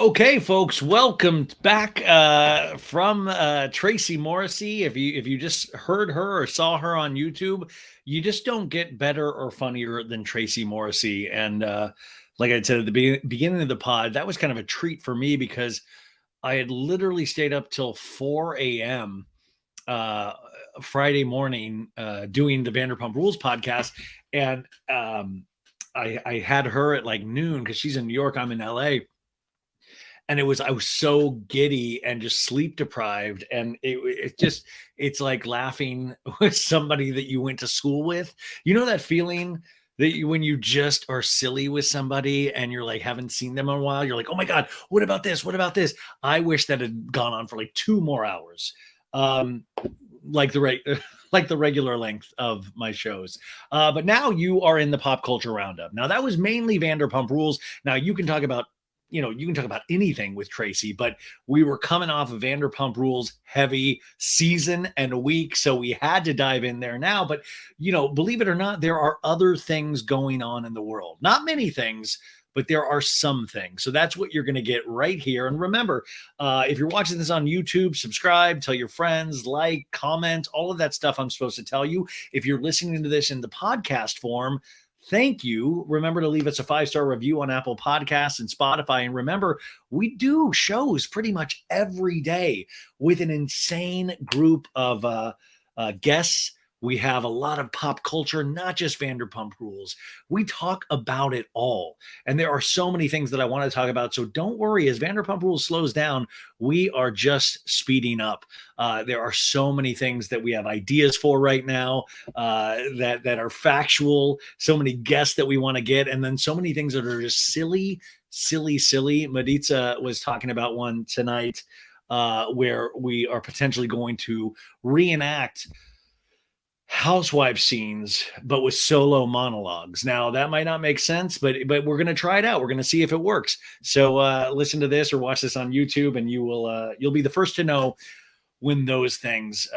Okay, folks, welcome back from Tracy Morrissey. If you just heard her or saw her on YouTube, you just don't get better or funnier than Tracy Morrissey. And like I said at the beginning of the pod, that was kind of a treat for me because I had literally stayed up till 4 a.m. Uh, Friday morning doing the Vanderpump Rules podcast, and I had her at like noon because she's in New York, I'm in LA, and I was so giddy and just sleep deprived, and it's like laughing with somebody that you went to school with. You know that feeling that when you just are silly with somebody and you're like haven't seen them in a while, you're like, oh my god, what about this, what about this? I wish that had gone on for like 2 more hours, um like the right like the regular length of my shows. But now you are in the pop culture roundup. Now that was mainly Vanderpump Rules. Now you can talk about, you can talk about anything with Tracy, but we were coming off of Vanderpump Rules heavy season and a week, so we had to dive in there now. But, believe it or not, there are other things going on in the world. Not many things, but there are some things. So that's what you're going to get right here. And remember, if you're watching this on YouTube, subscribe, tell your friends, like, comment, all of that stuff I'm supposed to tell you. If you're listening to this in the podcast form, thank you. Remember to leave us a 5-star review on Apple Podcasts and Spotify. And remember, we do shows pretty much every day with an insane group of guests. We have a lot of pop culture, not just Vanderpump Rules. We talk about it all. And there are so many things that I want to talk about. So don't worry, as Vanderpump Rules slows down, we are just speeding up. There are so many things that we have ideas for right now, that are factual, so many guests that we want to get, and then so many things that are just silly, silly, silly. Maritza was talking about one tonight, where we are potentially going to reenact housewife scenes but with solo monologues. Now that might not make sense, but we're going to try it out. We're going to see if it works. So listen to this or watch this on YouTube, and you'll be the first to know when those things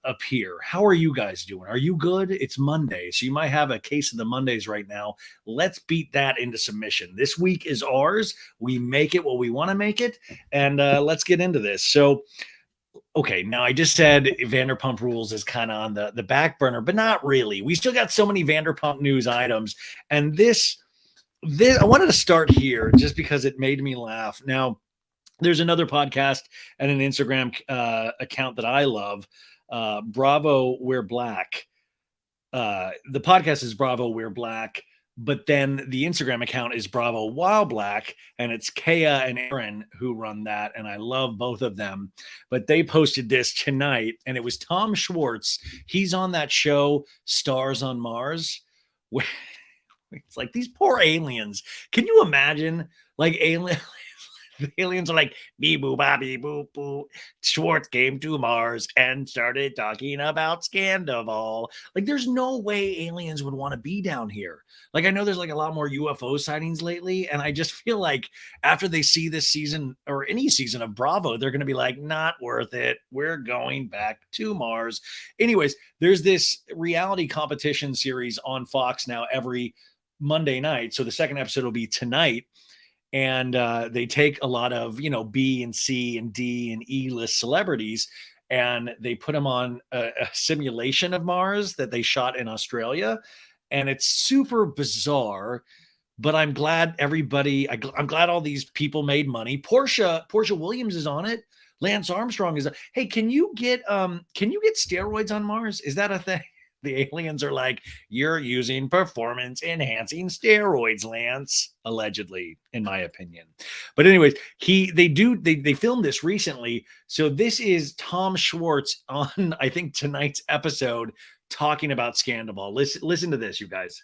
appear. How are you guys doing? Are you good? It's Monday, so you might have a case of the Mondays right now. Let's beat that into submission. This week is ours. We make it what we want to make it, and let's get into this. So okay, now I just said Vanderpump Rules is kind of on the back burner, but not really. We still got so many Vanderpump news items, and this I wanted to start here just because it made me laugh. Now, there's another podcast and an Instagram account that I love, Bravo We're Black. The podcast is Bravo We're Black, but then the Instagram account is Bravo While Black, and it's Kea and Aaron who run that, and I love both of them. But they posted this tonight, and it was Tom Schwartz. He's on that show Stars on Mars, where it's like these poor aliens. Can you imagine, like, the aliens are like, bee boo bobby boo boo. Schwartz came to Mars and started talking about Scandival. Like, there's no way aliens would want to be down here. Like, I know there's like a lot more UFO sightings lately, and I just feel like after they see this season or any season of Bravo, they're going to be like, not worth it. We're going back to Mars. Anyways, there's this reality competition series on Fox now every Monday night. So the second episode will be tonight, and they take a lot of B and C and D and E list celebrities, and they put them on a simulation of Mars that they shot in Australia, and it's super bizarre. But I'm glad I'm glad all these people made money. Portia Williams is on it. Lance Armstrong is. Hey, can you get steroids on Mars? Is that a thing? The aliens are like, you're using performance enhancing steroids, Lance, allegedly, in my opinion. But anyways, they filmed this recently. So this is Tom Schwartz on, I think, tonight's episode talking about Scandival. Listen to this, you guys.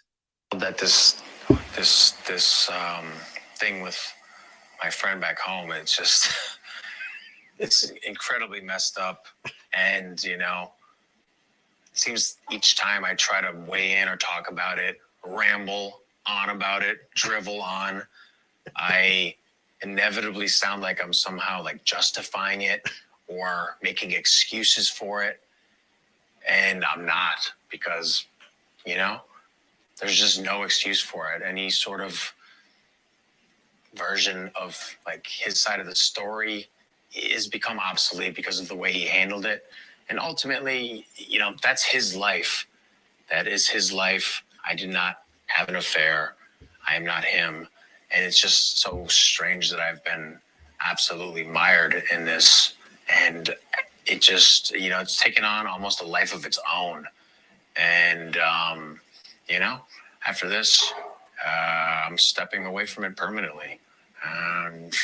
That this thing with my friend back home, it's just it's incredibly messed up, and seems each time I try to weigh in or talk about it, ramble on about it, drivel on, I inevitably sound like I'm somehow like justifying it or making excuses for it. And I'm not, because, there's just no excuse for it. Any sort of version of like his side of the story is become obsolete because of the way he handled it. And ultimately, you know, that's his life. That is his life. I did not have an affair. I am not him. And it's just so strange that I've been absolutely mired in this. And it just, you know, it's taken on almost a life of its own. And, you know, after this, I'm stepping away from it permanently. And,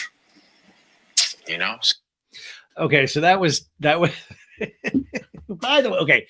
you know. Okay, so that was by the way, okay.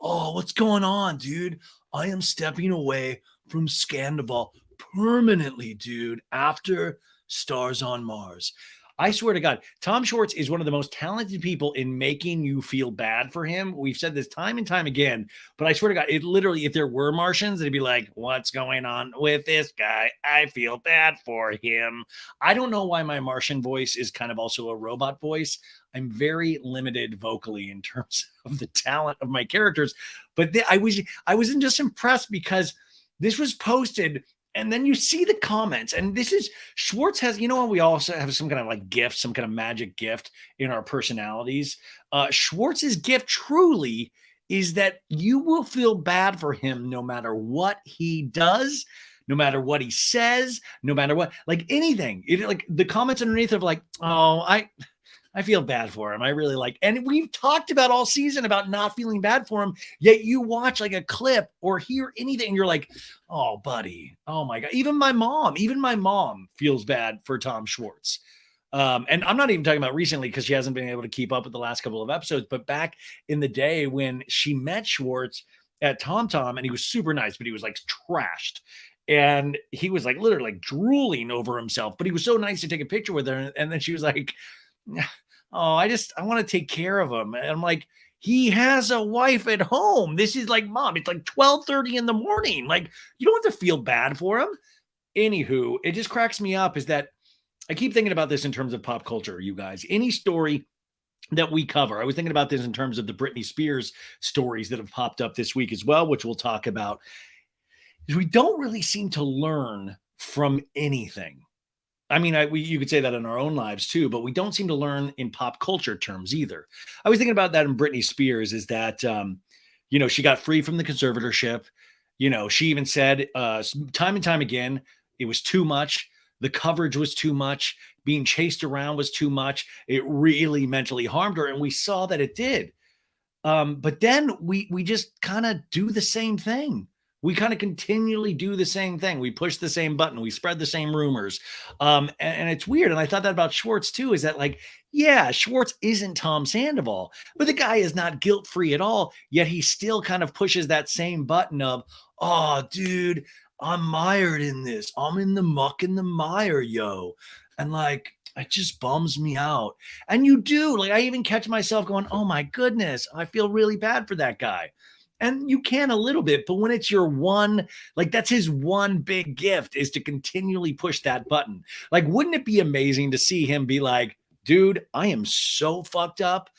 Oh, what's going on, dude? I am stepping away from Scandival permanently, dude, after Stars on Mars. I swear to God, Tom Schwartz is one of the most talented people in making you feel bad for him. We've said this time and time again, but I swear to God, it literally, if there were Martians, they'd be like, what's going on with this guy? I feel bad for him. I don't know why my Martian voice is kind of also a robot voice. I'm very limited vocally in terms of the talent of my characters, but I wasn't just impressed because this was posted. And then you see the comments, and this is Schwartz has, you know, we also have some kind of like gift, some kind of magic gift in our personalities. Schwartz's gift truly is that you will feel bad for him no matter what he does, no matter what he says, no matter what, like anything. Like the comments underneath of like, oh, I feel bad for him. I really like, and we've talked about all season about not feeling bad for him. Yet you watch like a clip or hear anything, and you're like, oh, buddy, oh my God. Even my mom feels bad for Tom Schwartz. And I'm not even talking about recently because she hasn't been able to keep up with the last couple of episodes, but back in the day when she met Schwartz at Tom Tom, and he was super nice, but he was like trashed. And he was like literally like drooling over himself, but he was so nice to take a picture with her. And then she was like, oh, I want to take care of him. And I'm like, he has a wife at home. This is like, mom, it's like 12:30 in the morning. Like, you don't have to feel bad for him. Anywho, it just cracks me up is that I keep thinking about this in terms of pop culture, you guys. Any story that we cover, I was thinking about this in terms of the Britney Spears stories that have popped up this week as well, which we'll talk about, is we don't really seem to learn from anything. I mean, you could say that in our own lives too, but we don't seem to learn in pop culture terms either. I was thinking about that in Britney Spears is that, you know, she got free from the conservatorship. You know, she even said time and time again, it was too much. The coverage was too much. Being chased around was too much. It really mentally harmed her. And we saw that it did. But then we just kind of do the same thing. We kind of continually do the same thing. We push the same button. We spread the same rumors. And it's weird. And I thought that about Schwartz too, is that like, yeah, Schwartz isn't Tom Sandoval, but the guy is not guilt-free at all. Yet he still kind of pushes that same button of, oh, dude, I'm mired in this. I'm in the muck and the mire, yo. And like, it just bums me out. And you do. Like, I even catch myself going, oh my goodness, I feel really bad for that guy. And you can a little bit, but when it's your one, like that's his one big gift is to continually push that button. Like, wouldn't it be amazing to see him be like, dude, I am so fucked up.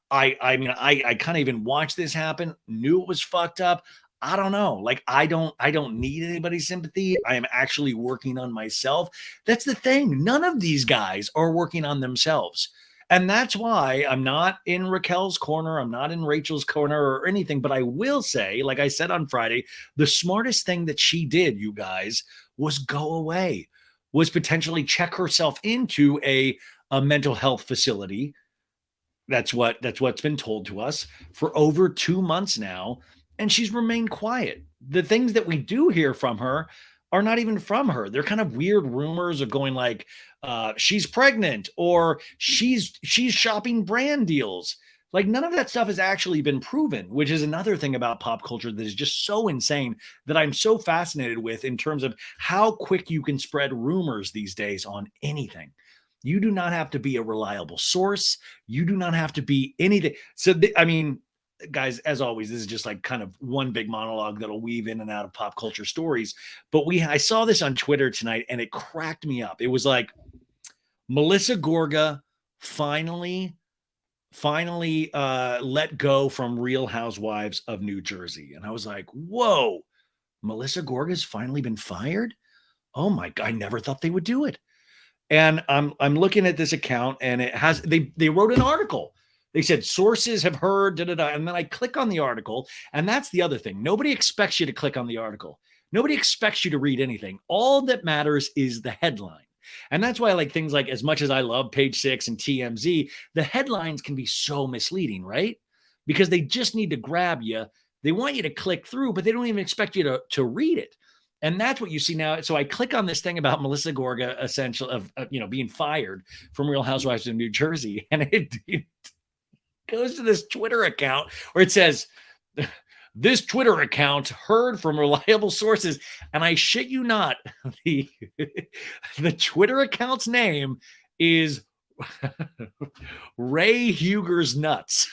I mean, I kind of even watched this happen, knew it was fucked up. I don't know. Like, I don't need anybody's sympathy. I am actually working on myself. That's the thing. None of these guys are working on themselves. And that's why I'm not in Raquel's corner. I'm not in Rachel's corner or anything. But I will say, like I said on Friday, the smartest thing that she did, you guys, was go away, was potentially check herself into a mental health facility. That's what's been told to us for over 2 months now. And she's remained quiet. The things that we do hear from her are not even from her. They're kind of weird rumors of going like, she's pregnant or she's shopping brand deals. Like, none of that stuff has actually been proven, which is another thing about pop culture that is just so insane that I'm so fascinated with in terms of how quick you can spread rumors these days on anything. You do not have to be a reliable source. You do not have to be anything. So, I mean, guys, as always, this is just like kind of one big monologue that'll weave in and out of pop culture stories. But I saw this on Twitter tonight and it cracked me up. It was like Melissa Gorga finally let go from Real Housewives of New Jersey. And I was like, whoa, Melissa Gorga's finally been fired? Oh my God, I never thought they would do it. And I'm looking at this account, and it has they wrote an article. They said sources have heard, da, da, da. And then I click on the article, and that's the other thing. Nobody expects you to click on the article. Nobody expects you to read anything. All that matters is the headline. And that's why I like things like, as much as I love Page Six and TMZ, the headlines can be so misleading, right? Because they just need to grab you. They want you to click through, but they don't even expect you to read it. And that's what you see now. So I click on this thing about Melissa Gorga, essential of being fired from Real Housewives of New Jersey, and it goes to this Twitter account where it says, this Twitter account heard from reliable sources. And I shit you not, the Twitter account's name is Ray Huger's Nuts.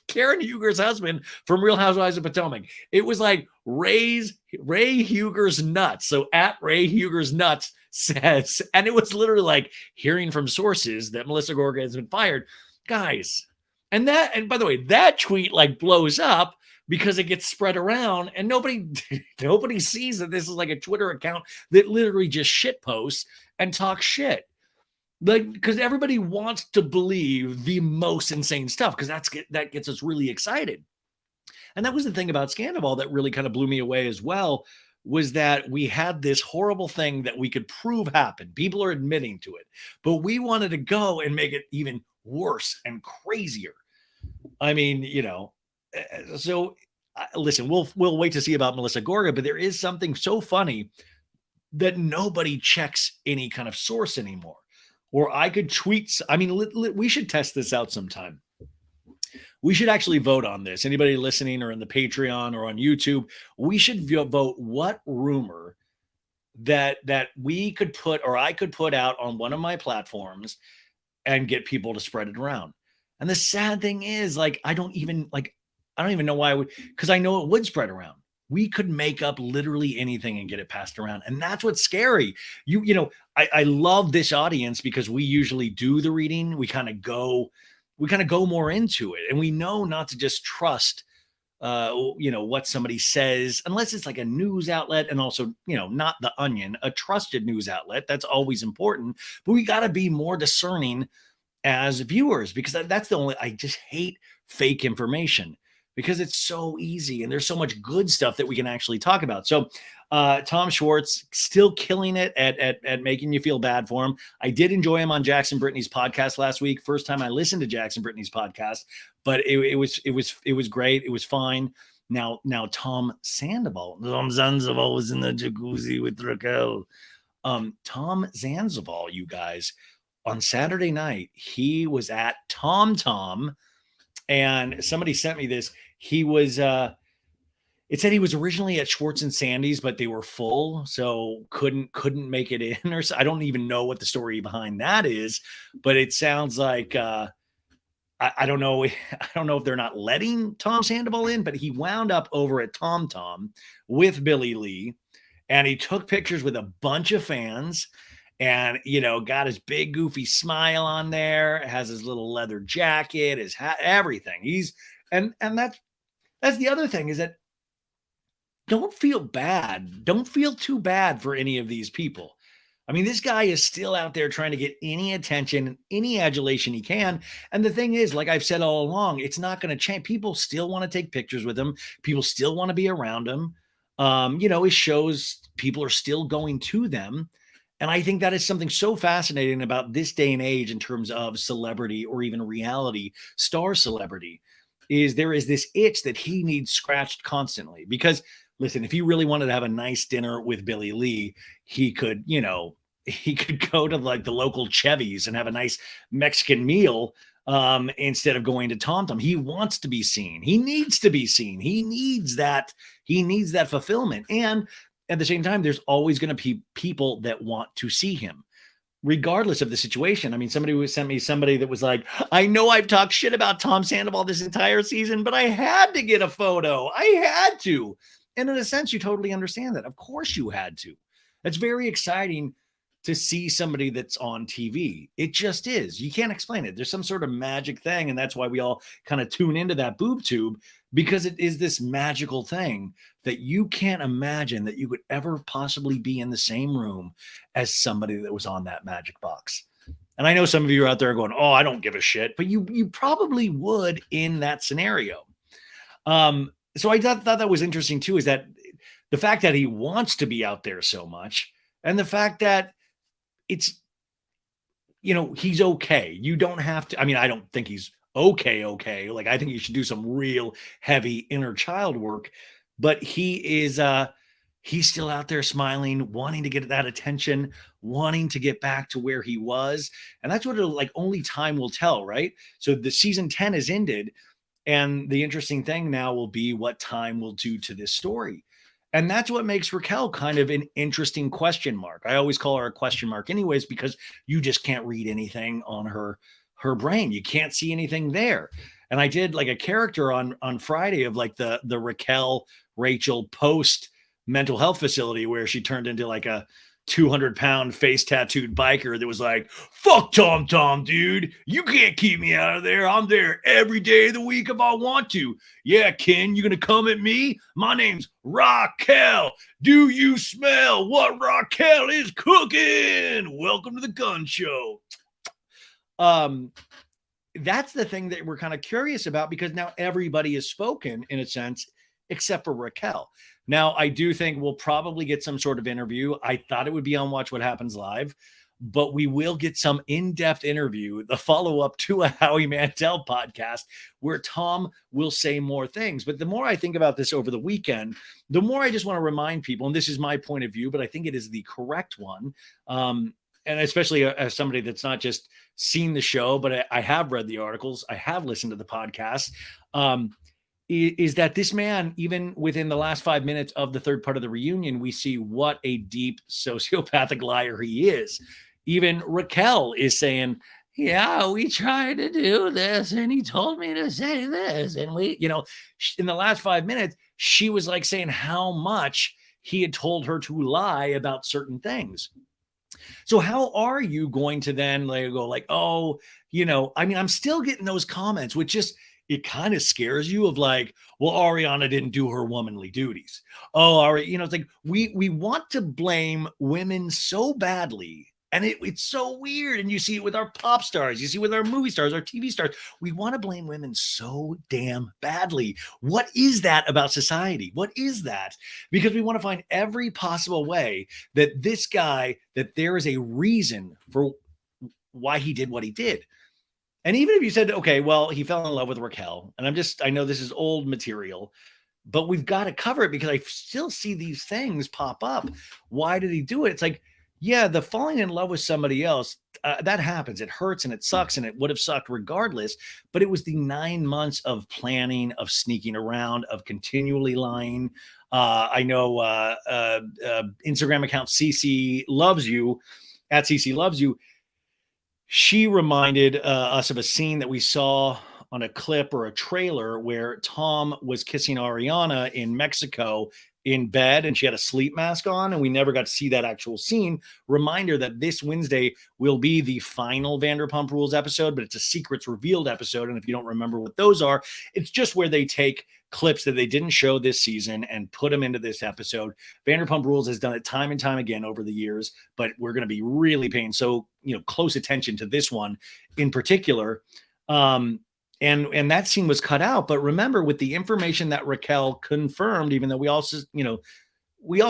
Karen Huger's husband from Real Housewives of Potomac. It was like Ray Huger's Nuts. So at Ray Huger's Nuts says, and it was literally like hearing from sources that Melissa Gorga has been fired. Guys, and by the way, that tweet like blows up because it gets spread around, and nobody sees that this is like a Twitter account that literally just shit posts and talks shit. Like, because everybody wants to believe the most insane stuff, because that gets us really excited. And that was the thing about Scandival that really kind of blew me away as well, was that we had this horrible thing that we could prove happened. People are admitting to it, but we wanted to go and make it even worse and crazier. I mean, so listen, we'll wait to see about Melissa Gorga, but there is something so funny that nobody checks any kind of source anymore. Or I could tweet. I mean, we should test this out sometime. We should actually vote on this. Anybody listening or in the Patreon or on YouTube, we should vote what rumor that we could put, or I could put out on one of my platforms and get people to spread it around. And the sad thing is, like, I don't even know why I would, because I know it would spread around. We could make up literally anything and get it passed around. And that's what's scary. I love this audience because we usually do the reading. We kind of go more into it. And we know not to just trust, what somebody says, unless it's like a news outlet, and also, not The Onion, a trusted news outlet. That's always important. But we got to be more discerning as viewers, because that's I just hate fake information, because it's so easy and there's so much good stuff that we can actually talk about. So Tom Schwartz still killing it at making you feel bad for him. I did enjoy him on Jax and Britney's podcast last week. First time I listened to Jax and Britney's podcast, but it was great. It was fine. Now Tom Sandoval was in the jacuzzi with Raquel. Tom Zanzibar, you guys, on Saturday night, he was at Tom Tom, and somebody sent me this. He was it said he was originally at Schwartz and Sandy's, but they were full, so couldn't make it in. Or I don't even know what the story behind that is, but it sounds like I don't know. I don't know if they're not letting Tom Sandoval in, but he wound up over at Tom Tom with Billy Lee, and he took pictures with a bunch of fans. And, got his big goofy smile on there, has his little leather jacket, his hat, everything. And that's the other thing, is that don't feel bad. Don't feel too bad for any of these people. I mean, this guy is still out there trying to get any attention, any adulation he can. And the thing is, like I've said all along, it's not going to change. People still want to take pictures with him. People still want to be around him. His shows, people are still going to them. And I think that is something so fascinating about this day and age in terms of celebrity, or even reality star celebrity, is there is this itch that he needs scratched constantly. Because listen, if he really wanted to have a nice dinner with Billy Lee, he could go to like the local Chevy's and have a nice Mexican meal instead of going to Tom Tom. He wants to be seen. He needs to be seen. He needs that fulfillment. And at the same time, there's always going to be people that want to see him, regardless of the situation. I mean, somebody sent me somebody that was like, I know I've talked shit about Tom Sandoval this entire season, but I had to get a photo. I had to. And in a sense, you totally understand that. Of course you had to. That's very exciting to see somebody that's on TV. It just is. You can't explain it. There's some sort of magic thing. And that's why we all kind of tune into that boob tube, because it is this magical thing that you can't imagine that you could ever possibly be in the same room as somebody that was on that magic box. And I know some of you are out there going, oh, I don't give a shit, but you probably would in that scenario. So I thought that was interesting too, is that the fact that he wants to be out there so much, and the fact that it's, he's okay. You don't have to, I mean, I don't think he's okay. Like, I think he should do some real heavy inner child work, but he's still out there smiling, wanting to get that attention, wanting to get back to where he was. And that's what only time will tell, right? So the season 10 is ended. And the interesting thing now will be what time will do to this story. And that's what makes Raquel kind of an interesting question mark. I always call her a question mark anyways, because you just can't read anything on her brain. You can't see anything there. And I did like a character on Friday of like the Raquel Rachel post mental health facility, where she turned into like a 200-pound face tattooed biker that was like, fuck Tom, dude. You can't keep me out of there. I'm there every day of the week if I want to. Yeah, Ken, you gonna come at me? My name's Raquel. Do you smell what Raquel is cooking? Welcome to the gun show. That's the thing that we're kind of curious about, because now everybody has spoken in a sense, except for Raquel. Now, I do think we'll probably get some sort of interview. I thought it would be on Watch What Happens Live, but we will get some in-depth interview, the follow-up to a Howie Mandel podcast, where Tom will say more things. But the more I think about this over the weekend, the more I just want to remind people, and this is my point of view, but I think it is the correct one, and especially as somebody that's not just seen the show, but I have read the articles, I have listened to the podcast, is that this man, even within the last 5 minutes of the third part of the reunion, we see what a deep sociopathic liar he is. Even Raquel is saying, yeah, we tried to do this and he told me to say this. And we, in the last 5 minutes, she was like saying how much he had told her to lie about certain things. So how are you going to then go like, oh, I mean, I'm still getting those comments, which just, it kind of scares you of like, well, Ariana didn't do her womanly duties. Oh, it's like we want to blame women so badly. And it's so weird. And you see it with our pop stars. You see it with our movie stars, our TV stars. We want to blame women so damn badly. What is that about society? What is that? Because we want to find every possible way that this guy, that there is a reason for why he did what he did. And even if you said, okay, well, he fell in love with Raquel, and I know this is old material, but we've got to cover it because I still see these things pop up. Why did he do it? It's like, yeah, the falling in love with somebody else, that happens. It hurts and it sucks, and it would have sucked regardless. But it was the 9 months of planning, of sneaking around, of continually lying. I know Instagram account CC Loves You, at CC Loves You, she reminded us of a scene that we saw on a clip or a trailer where Tom was kissing Ariana in Mexico in bed, and she had a sleep mask on, and we never got to see that actual scene. Reminder that this Wednesday will be the final Vanderpump Rules episode, but it's a secrets revealed episode. And if you don't remember what those are, it's just where they take clips that they didn't show this season and put them into this episode. Vanderpump Rules has done it time and time again over the years, but we're going to be really paying close attention to this one in particular. And that scene was cut out. But remember, with the information that Raquel confirmed, even though we all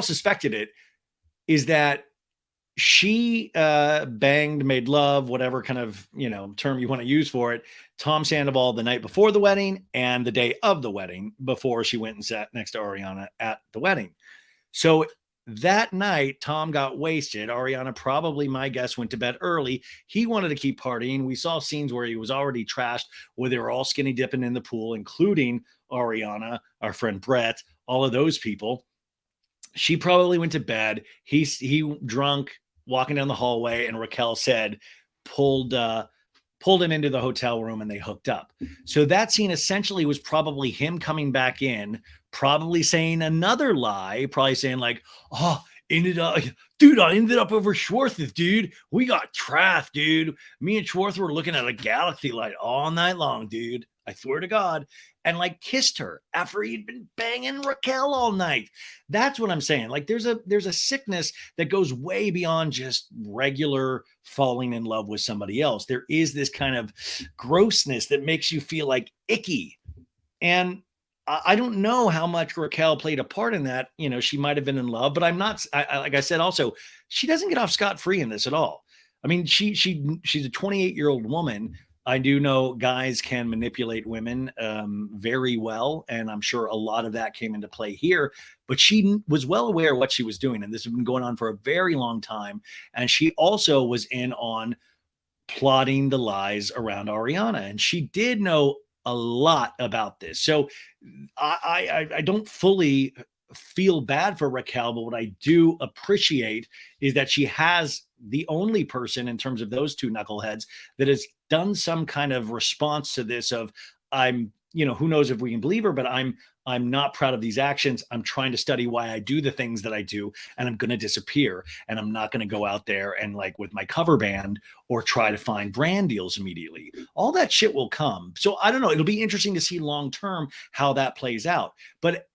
suspected it, is that she banged, made love, whatever kind of term you want to use for it, Tom Sandoval the night before the wedding and the day of the wedding, before she went and sat next to Ariana at the wedding. So that night, Tom got wasted. Ariana, probably my guess, went to bed early. He wanted to keep partying. We saw scenes where he was already trashed, where they were all skinny dipping in the pool, including Ariana, our friend Brett, all of those people. She probably went to bed. He drunk, walking down the hallway, and Raquel said, pulled him into the hotel room, and they hooked up. So that scene essentially was probably him coming back in, probably saying another lie, probably saying like, oh, Dude, I ended up over Schwartz's, dude. We got trapped, dude. Me and Schwartz were looking at a galaxy light all night long, dude. I swear to God. And like kissed her after he'd been banging Raquel all night. That's what I'm saying. Like there's a sickness that goes way beyond just regular falling in love with somebody else. There is this kind of grossness that makes you feel like icky. And I don't know how much Raquel played a part in that. You know, she might have been in love, but I'm not. Like I said, also, she doesn't get off scot free in this at all. I mean, she's a 28-year-old woman. I do know guys can manipulate women very well, and I'm sure a lot of that came into play here. But she was well aware of what she was doing, and this has been going on for a very long time. And she also was in on plotting the lies around Ariana, and she did know a lot about this. So I don't fully feel bad for Raquel, but what I do appreciate is that she has the only person in terms of those two knuckleheads that has done some kind of response to this of I'm, you know, who knows if we can believe her, but I'm not proud of these actions. I'm trying to study why I do the things that I do, and I'm going to disappear. And I'm not going to go out there and like with my cover band or try to find brand deals immediately. All that shit will come. So I don't know. It'll be interesting to see long term how that plays out. But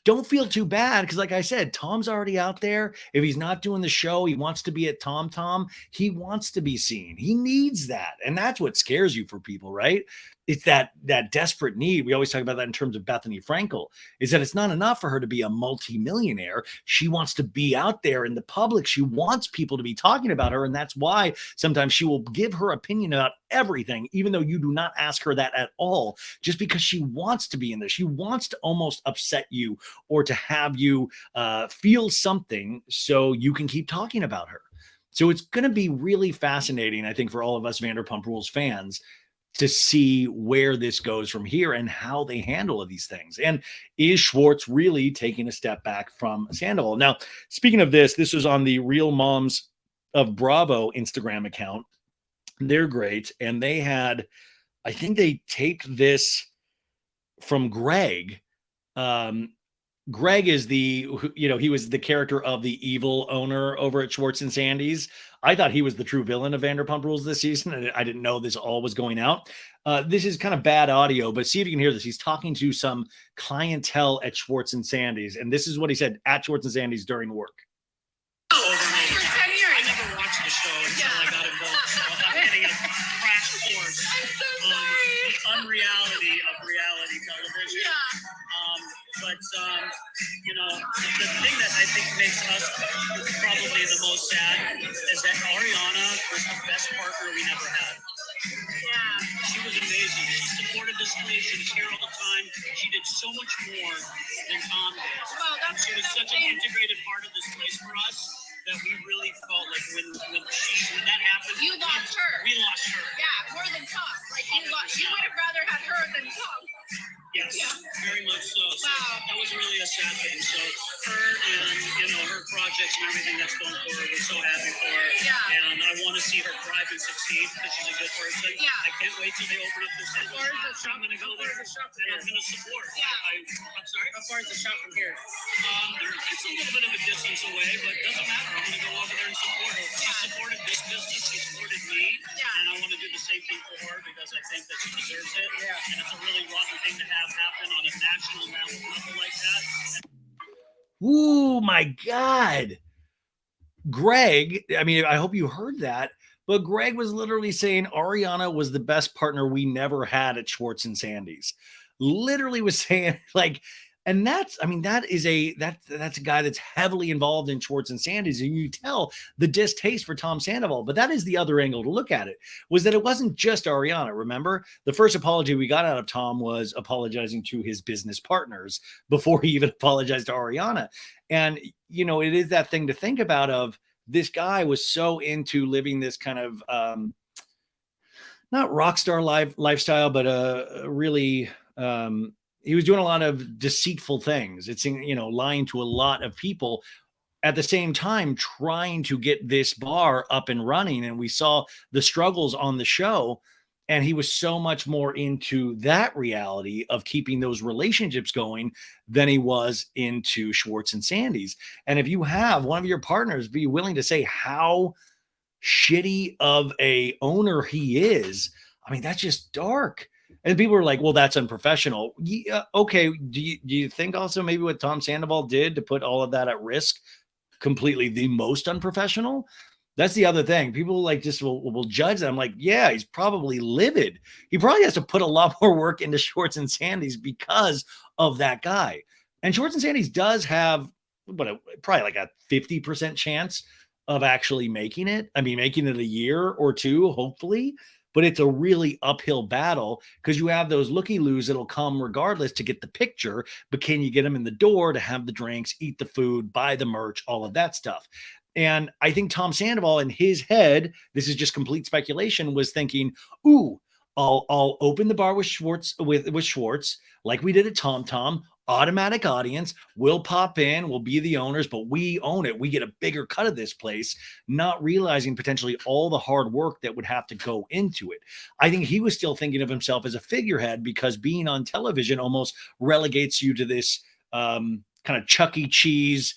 don't feel too bad because, like I said, Tom's already out there. If he's not doing the show, he wants to be at Tom Tom. He wants to be seen. He needs that, and that's what scares you for people, right? It's that desperate need. We always talk about that in terms of Bethany Frankel. Is that it's not enough for her to be a multimillionaire. She wants to be out there in the public. She wants people to be talking about her, and that's why sometimes she will give her opinion about everything, even though you do not ask her that at all, just because she wants to be in there. She wants to almost upset you or to have you feel something so you can keep talking about her. So it's going to be really fascinating, I think, for all of us Vanderpump Rules fans to see where this goes from here and how they handle these things. And is Schwartz really taking a step back from Sandoval? Now, speaking of this was on the Real Moms of Bravo Instagram account. They're great. And they had, I think they taped this from Greg. Greg is he was the character of the evil owner over at Schwartz and Sandy's. I thought he was the true villain of Vanderpump Rules this season, and I didn't know this all was going out. This is kind of bad audio, but see if you can hear this. He's talking to some clientele at Schwartz and Sandy's, and this is what he said at Schwartz and Sandy's during work. For 10 years. I never watched the show until I got involved, so I'm getting a crash course on the unreality of reality television. Yeah. But the thing that I think makes us probably the most sad is that Ariana was the best partner we never had. Yeah. She was amazing. She supported this place. She was here all the time. She did so much more than Tom did. Well, she was such an integrated part of this place for us that we really felt like when that happened. You lost her. We lost her. Yeah, more than Tom. Like you would have rather had her than Tom. Yes, yeah. Very much so. Wow. That was really a sad thing. So her and her projects and everything that's going for her, we're so happy for her. Yeah. And I want to see her thrive and succeed because she's a good person. Yeah. I can't wait till they open up this shop. I'm going to go there and I'm going to support. Yeah. I'm sorry? How far is the shop from here? It's a little bit of a distance away, but it doesn't matter. I'm going to go over there and support her. She supported this business. She supported me. Yeah. And I want to do the same thing for her because I think that she deserves it. Yeah. And it's a really rotten thing to have happen on a national level like that. Ooh, my God. Greg, I mean, I hope you heard that, but Greg was literally saying Ariana was the best partner we never had at Schwartz and Sandy's. Literally was saying like, and that's a guy that's heavily involved in Schwartz and Sandy's, and you tell the distaste for Tom Sandoval. But that is the other angle to look at it, was that it wasn't just Ariana. Remember, the first apology we got out of Tom was apologizing to his business partners before he even apologized to Ariana. And it is that thing to think about of this guy was so into living this kind of not rock star lifestyle, but really he was doing a lot of deceitful things. It's, lying to a lot of people at the same time, trying to get this bar up and running. And we saw the struggles on the show. And he was so much more into that reality of keeping those relationships going than he was into Schwartz and Sandy's. And if you have one of your partners be willing to say how shitty of a owner he is, I mean, that's just dark. And people are like, well, that's unprofessional. Yeah, okay. Do you think also maybe what Tom Sandoval did to put all of that at risk, completely the most unprofessional? That's the other thing. People like just will judge that. I'm like, yeah, he's probably livid. He probably has to put a lot more work into Schwartz and Sandy's because of that guy. And Schwartz and Sandy's does have probably like a 50% chance of actually making it. I mean, making it a year or two, hopefully. But it's a really uphill battle because you have those looky-loos that'll come regardless to get the picture, but can you get them in the door to have the drinks, eat the food, buy the merch, all of that stuff? And I think Tom Sandoval in his head, this is just complete speculation, was thinking, ooh, I'll open the bar with Schwartz with Schwartz, like we did at Tom Tom. Automatic audience, we'll pop in, we'll be the owners, but we own it. We get a bigger cut of this place, not realizing potentially all the hard work that would have to go into it. I think he was still thinking of himself as a figurehead because being on television almost relegates you to this kind of Chuck E. Cheese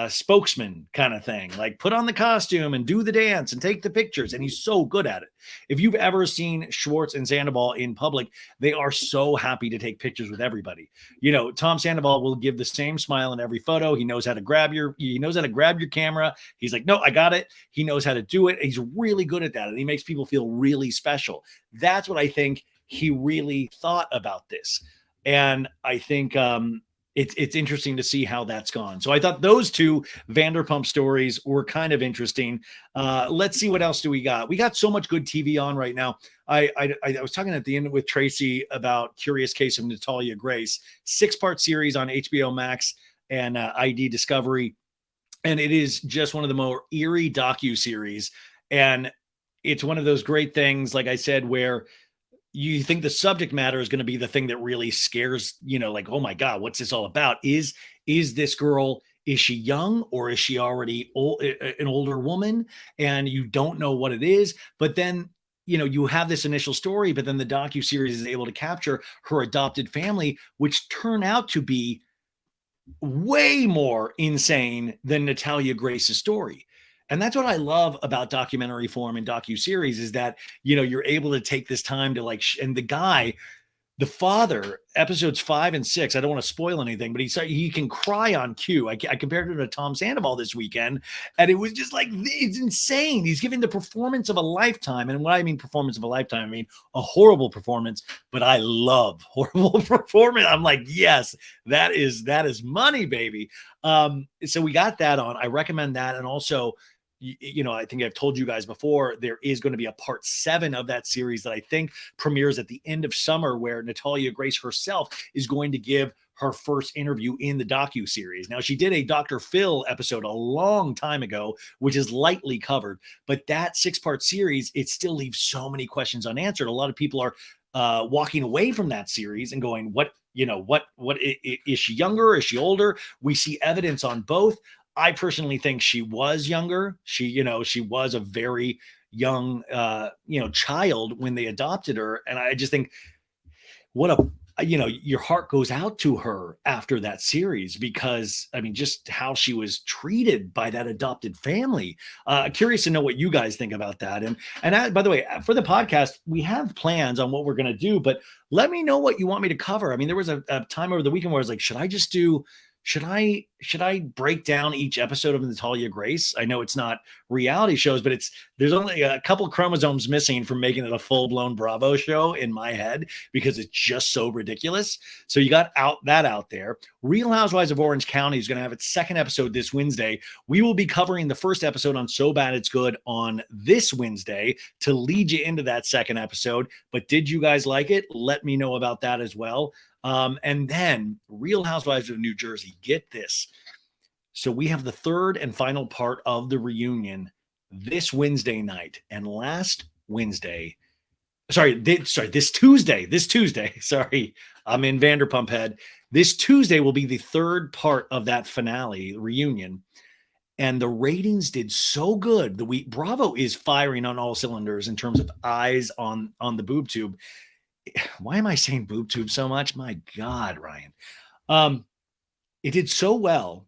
spokesman kind of thing, like put on the costume and do the dance and take the pictures. And he's so good at it. If you've ever seen Schwartz and Sandoval in public, they are so happy to take pictures with everybody. You know, Tom Sandoval will give the same smile in every photo. He knows how to grab your camera. He's like, no, I got it. He knows how to do it. He's really good at that. And he makes people feel really special. That's what I think he really thought about this. And I think, it's interesting to see how that's gone. So I thought those two Vanderpump stories were kind of interesting. Let's see what else do we got. We got so much good TV on right now. I was talking at the end with Tracy about Curious Case of Natalia Grace, 6-part series on HBO Max and ID Discovery. And it is just one of the more eerie docu-series. And it's one of those great things, like I said, where you think the subject matter is going to be the thing that really scares, like, oh my God, what's this all about? Is this girl, is she young or is she already an older woman? And you don't know what it is. But then, you have this initial story, but then the docuseries is able to capture her adopted family, which turn out to be way more insane than Natalia Grace's story. And that's what I love about documentary form and docuseries is that, you're able to take this time to and the guy, the father, episodes 5 and 6, I don't want to spoil anything, but he can cry on cue. I compared it to Tom Sandoval this weekend, and it was just like, it's insane. He's giving the performance of a lifetime. And when I mean performance of a lifetime, I mean a horrible performance, but I love horrible performance. I'm like, yes, that is money, baby. So we got that on. I recommend that. And also, I think I've told you guys before, there is going to be a part 7 of that series that I think premieres at the end of summer, where Natalia Grace herself is going to give her first interview in the docu-series. Now, she did a Dr. Phil episode a long time ago, which is lightly covered, but that 6-part series, it still leaves so many questions unanswered. A lot of people are walking away from that series and going, what is she younger? Is she older? We see evidence on both. I personally think she was younger. She was a very young, child when they adopted her. And I just think your heart goes out to her after that series, because I mean, just how she was treated by that adopted family. Curious to know what you guys think about that. And by the way, for the podcast, we have plans on what we're going to do, but let me know what you want me to cover. I mean, there was a time over the weekend where I was like, should I break down each episode of Natalia Grace? I know it's not reality shows, but there's only a couple chromosomes missing from making it a full-blown Bravo show in my head, because it's just so ridiculous. So you got that out there. Real Housewives of Orange County is going to have its 2nd episode this Wednesday. We will be covering the first episode on So Bad It's Good on this Wednesday to lead you into that 2nd episode. But did you guys like it? Let me know about that as well. And then Real Housewives of New Jersey, get this. So we have the 3rd and final part of the reunion this Wednesday night. And this Tuesday, sorry, I'm in Vanderpump head. This Tuesday will be the 3rd part of that finale reunion. and the ratings did so good. Bravo is firing on all cylinders in terms of eyes on the boob tube. Why am I saying boob tube so much? My God, Ryan. It did so well,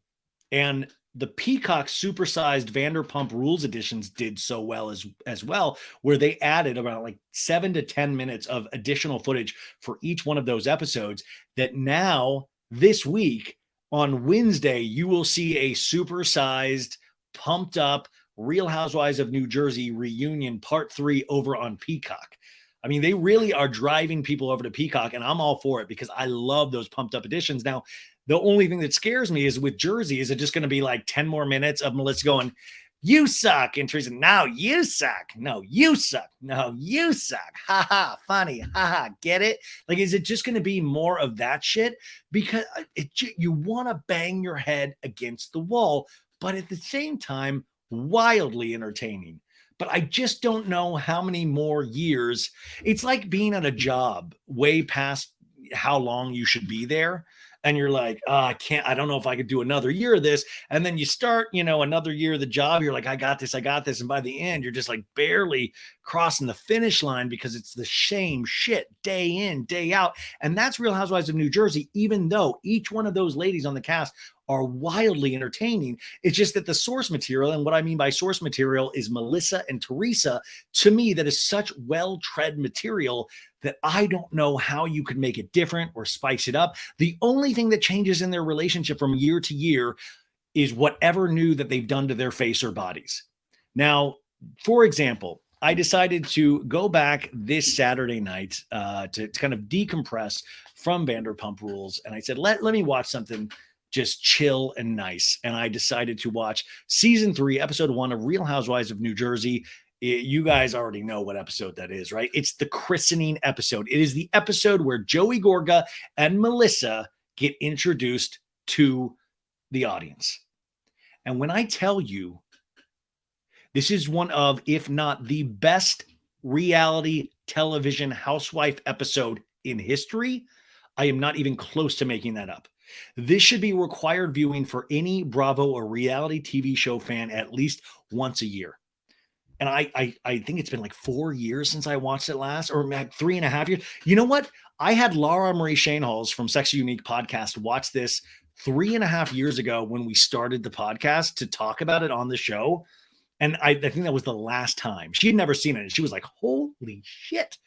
and the Peacock supersized Vanderpump Rules editions did so well as well, where they added about like 7 to 10 minutes of additional footage for each one of those episodes. That now this week on Wednesday, you will see a supersized, pumped up Real Housewives of New Jersey reunion part 3 over on Peacock. I mean, they really are driving people over to Peacock, and I'm all for it because I love those pumped up editions. Now, the only thing that scares me is with Jersey, is it just going to be like 10 more minutes of Melissa going, "You suck," and Teresa, "No, you suck. No, you suck. No, you suck. Ha ha, funny. Ha ha, get it?" Like, is it just going to be more of that shit? Because you want to bang your head against the wall, but at the same time, wildly entertaining. But I just don't know how many more years. It's like being at a job way past how long you should be there. And you're like, "Oh, I don't know if I could do another year of this." And then you start, another year of the job. You're like, I got this. And by the end, you're just like barely crossing the finish line because it's the same shit day in, day out. And that's Real Housewives of New Jersey, even though each one of those ladies on the cast are wildly entertaining. It's just that the source material, and what I mean by source material is Melissa and Teresa, to me, that is such well-tread material that I don't know how you could make it different or spice it up. The only thing that changes in their relationship from year to year is whatever new that they've done to their face or bodies. Now, for example, I decided to go back this Saturday night to kind of decompress from Vanderpump Rules. And I said, let me watch something just chill and nice. And I decided to watch season 3, episode 1 of Real Housewives of New Jersey. You guys already know what episode that is, right? It's the christening episode. It is the episode where Joey Gorga and Melissa get introduced to the audience. And when I tell you, this is one of, if not the best reality television housewife episode in history, I am not even close to making that up. This should be required viewing for any Bravo or reality TV show fan at least once a year. And I think it's been like 4 years since I watched it last, or 3.5 years. You know what? I had Laura Marie Shanehalls from Sex Unique podcast watch this 3.5 years ago when we started the podcast to talk about it on the show. And I think that was the last time. She had never seen it. And she was like, "Holy shit."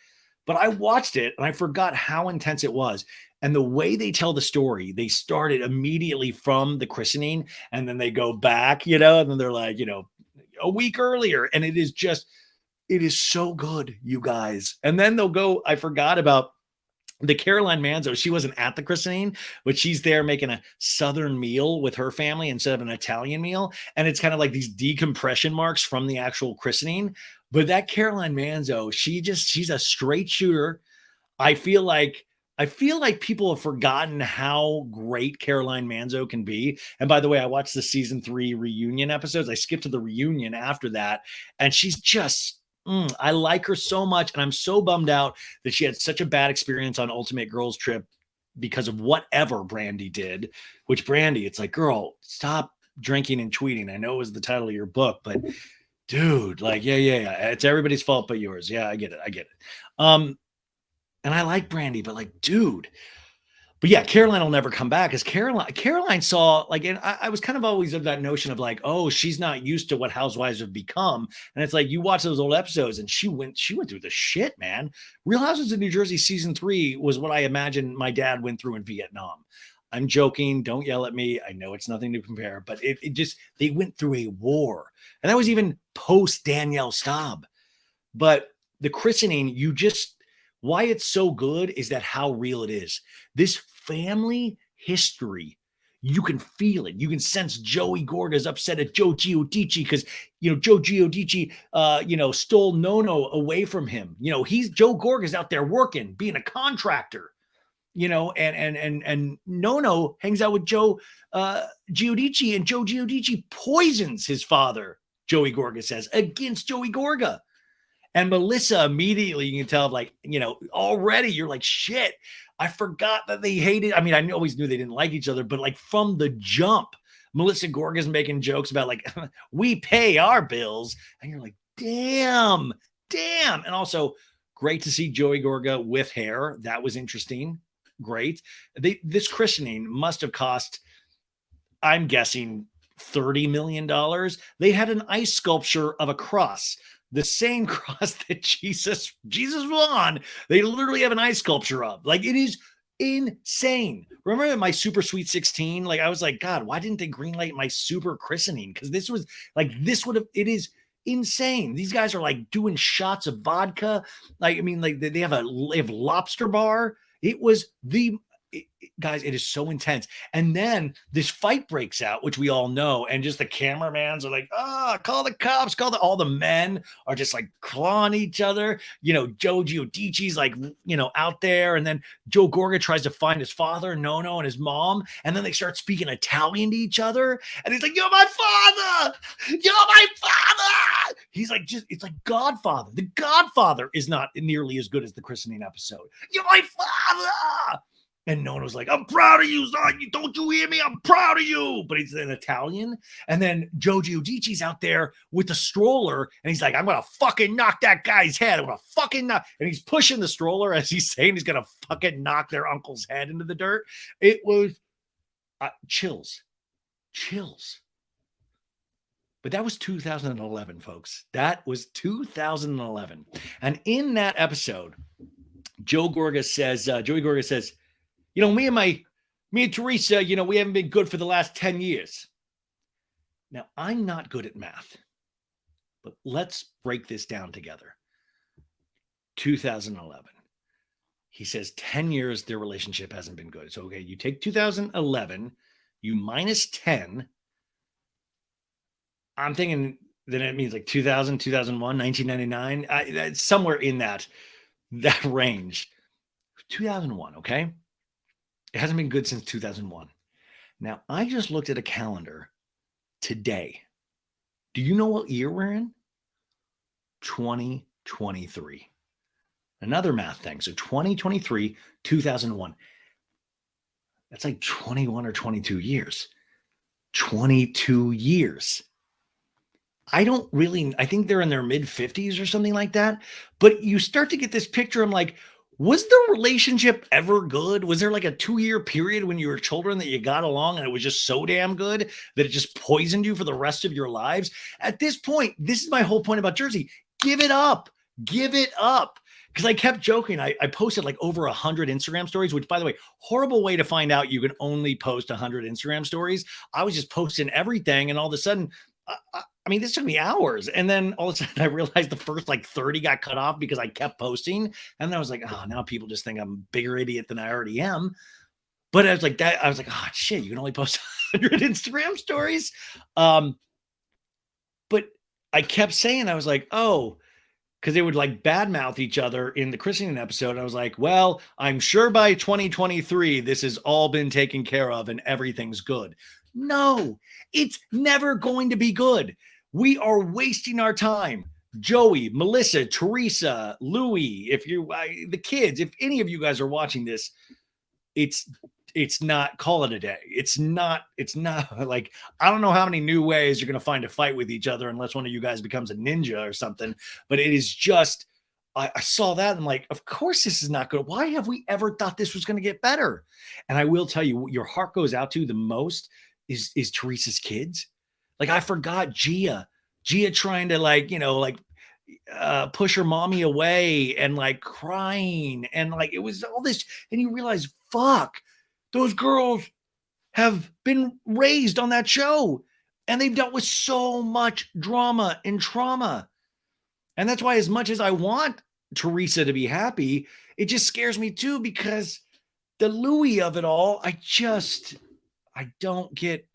But I watched it and I forgot how intense it was. And the way they tell the story, they started immediately from the christening and then they go back, and then they're like, a week earlier. And it is so good, you guys. And then they'll go, I forgot about the Caroline Manzo. She wasn't at the christening, but she's there making a Southern meal with her family instead of an Italian meal. And it's kind of like these decompression marks from the actual christening. But that Caroline Manzo, she's a straight shooter. I feel like people have forgotten how great Caroline Manzo can be. And by the way, I watched the season 3 reunion episodes. I skipped to the reunion after that. And she's just, I like her so much. And I'm so bummed out that she had such a bad experience on Ultimate Girls Trip because of whatever Brandy did, which Brandy, it's like, girl, stop drinking and tweeting. I know it was the title of your book, but dude, like, yeah. It's everybody's fault but yours. Yeah, I get it. And I like Brandy, but like, dude. But yeah, Caroline will never come back because Caroline saw, like, and I was kind of always of that notion of like, oh, she's not used to what housewives have become. And it's like, you watch those old episodes and she went through the shit, man. Real Housewives of New Jersey season 3 was what I imagine my dad went through in Vietnam. I'm joking. Don't yell at me. I know it's nothing to compare, but it just, they went through a war. And that was even post Danielle Staub. But the christening, why it's so good is that how real it is. This family history, you can feel it. You can sense Joey Gorga's upset at Joe Giudice because, Joe Giudice, stole Nono away from him. Joe Gorga's out there working, being a contractor, and Nono hangs out with Joe Giudice, and Joe Giudice poisons his father, Joey Gorga says, against Joey Gorga. And Melissa, immediately, you can tell, like, already you're like, shit, I forgot that they hated. I mean, I always knew they didn't like each other, but like from the jump, Melissa Gorga's making jokes about like, we pay our bills. And you're like, damn. And also great to see Joey Gorga with hair. That was interesting. Great. This christening must have cost, I'm guessing, $30 million. They had an ice sculpture of a cross, the same cross that Jesus was on. They literally have an ice sculpture of. Like, it is insane. Remember my Super Sweet 16? Like, I was like, God, why didn't they greenlight my super christening? Because this would have, it is insane. These guys are like doing shots of vodka. Like, I mean, like they have lobster bar. It was guys, it is so intense. And then this fight breaks out, which we all know. And just the cameramans are like, call the cops, all the men are just like clawing each other. You know, Joe Giudici's like, you know, out there. And then Joe Gorga tries to find his father, Nono, and his mom. And then they start speaking Italian to each other. And he's like, you're my father. You're my father. He's like, it's like Godfather. The Godfather is not nearly as good as the christening episode. You're my father. And Nono's like, I'm proud of you, son. Don't you hear me? I'm proud of you. But he's in Italian. And then Joe Giudici's out there with the stroller. And he's like, I'm going to fucking knock that guy's head. I'm going to fucking knock. And he's pushing the stroller as he's saying he's going to fucking knock their uncle's head into the dirt. It was chills. But that was 2011, folks. That was 2011. And in that episode, Joey Gorga says, you know, me and Teresa, you know, we haven't been good for the last 10 years. Now, I'm not good at math, but let's break this down together. 2011. He says 10 years, their relationship hasn't been good. So, okay, you take 2011, you minus 10. I'm thinking then it means like 2000, 2001, 1999. It's somewhere in that range. 2001, okay? It hasn't been good since 2001. Now, I just looked at a calendar today. Do you know what year we're in? 2023. Another math thing. So 2023, 2001. That's like 21 or 22 years. 22 years. I think they're in their mid 50s or something like that. But you start to get this picture. I'm like, was the relationship ever good? Was there like a 2-year period when you were children that you got along and it was just so damn good that it just poisoned you for the rest of your lives? At this point, this is my whole point about Jersey. Give it up. Because I kept joking. I posted like over 100 Instagram stories, which, by the way, horrible way to find out you can only post 100 Instagram stories. I was just posting everything. And all of a sudden, I mean, this took me hours. And then all of a sudden I realized the first like 30 got cut off because I kept posting. And then I was like, oh, now people just think I'm a bigger idiot than I already am. But I was like, oh, shit, you can only post 100 Instagram stories. But I kept saying, I was like, oh, because they would like badmouth each other in the christening episode. I was like, well, I'm sure by 2023, this has all been taken care of and everything's good. No, it's never going to be good. We are wasting our time. Joey, Melissa, Teresa, Louie, the kids, if any of you guys are watching this, it's not, call it a day. It's not like, I don't know how many new ways you're going to find to fight with each other unless one of you guys becomes a ninja or something. But it is just, I saw that and I'm like, of course this is not good. Why have we ever thought this was going to get better? And I will tell you, what your heart goes out to the most is Teresa's kids. Like, I forgot Gia trying to like, you know, like push her mommy away and like crying. And like, it was all this. And you realize, fuck, those girls have been raised on that show and they've dealt with so much drama and trauma. And that's why, as much as I want Teresa to be happy, it just scares me too, because the Louis of it all, I don't get.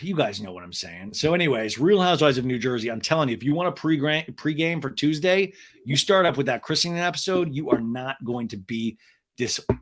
You guys know what I'm saying. So anyways, Real Housewives of New Jersey. I'm telling you, if you want a pregame for Tuesday, you start up with that christening episode. You are not going to be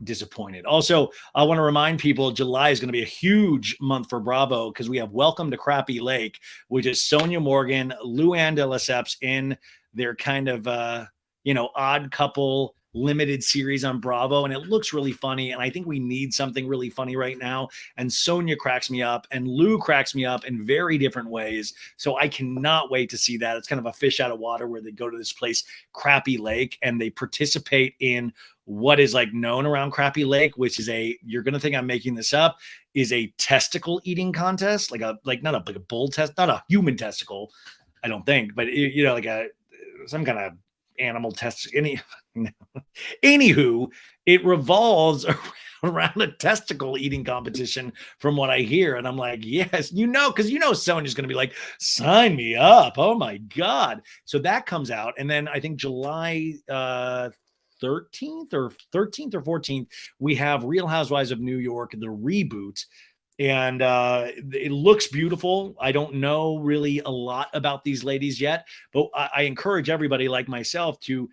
disappointed. Also, I want to remind people, July is going to be a huge month for Bravo because we have Welcome to Crappie Lake, which is Sonia Morgan, Luann de Lesseps in their kind of, odd couple limited series on Bravo, and it looks really funny. And I think we need something really funny right now. And Sonia cracks me up, and Lou cracks me up in very different ways. So I cannot wait to see that. It's kind of a fish out of water where they go to this place, Crappie Lake, and they participate in what is like known around Crappie Lake, which is you're going to think I'm making this up, is a testicle eating contest, like not a bull test, not a human testicle, I don't think, but like some kind of animal test. Anywho, it revolves around a testicle eating competition from what I hear. And I'm like, yes, because Sonia's going to be like, sign me up. Oh my God. So that comes out. And then I think July 13th or 14th, we have Real Housewives of New York, the reboot. And it looks beautiful. I don't know really a lot about these ladies yet, but I encourage everybody like myself to